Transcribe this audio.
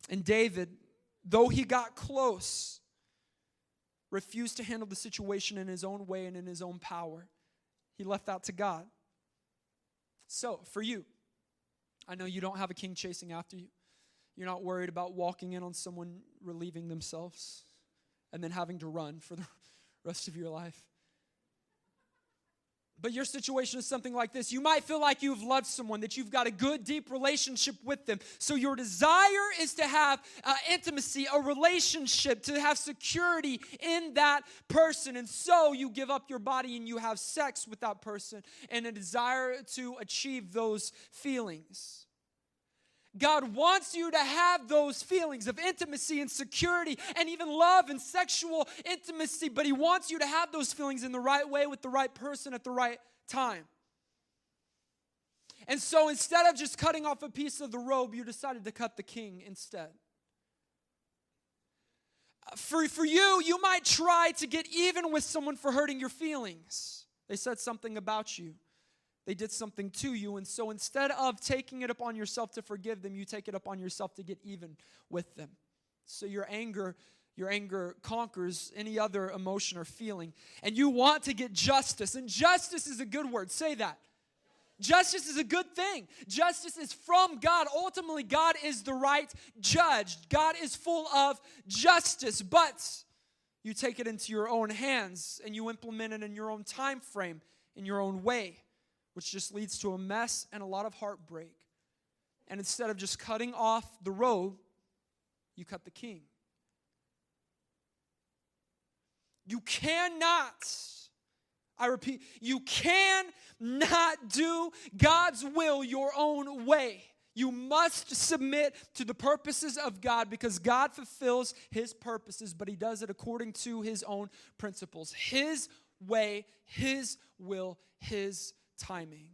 And David, though he got close, refused to handle the situation in his own way and in his own power. He left that to God. So, for you, I know you don't have a king chasing after you. You're not worried about walking in on someone relieving themselves and then having to run for the rest of your life. But your situation is something like this. You might feel like you've loved someone, that you've got a good, deep relationship with them. So your desire is to have intimacy, a relationship, to have security in that person. And so you give up your body and you have sex with that person in a desire to achieve those feelings. God wants you to have those feelings of intimacy and security and even love and sexual intimacy, but He wants you to have those feelings in the right way with the right person at the right time. And so instead of just cutting off a piece of the robe, you decided to cut the king instead. For you, you might try to get even with someone for hurting your feelings. They said something about you. They did something to you, and so instead of taking it upon yourself to forgive them, you take it upon yourself to get even with them. So your anger conquers any other emotion or feeling, and you want to get justice, and justice is a good word. Say that. Justice is a good thing. Justice is from God. Ultimately, God is the right judge. God is full of justice, but you take it into your own hands, and you implement it in your own time frame, in your own way, which just leads to a mess and a lot of heartbreak. And instead of just cutting off the robe, you cut the king. You cannot, I repeat, you cannot do God's will your own way. You must submit to the purposes of God because God fulfills His purposes, but He does it according to His own principles. His way, His will, His timing.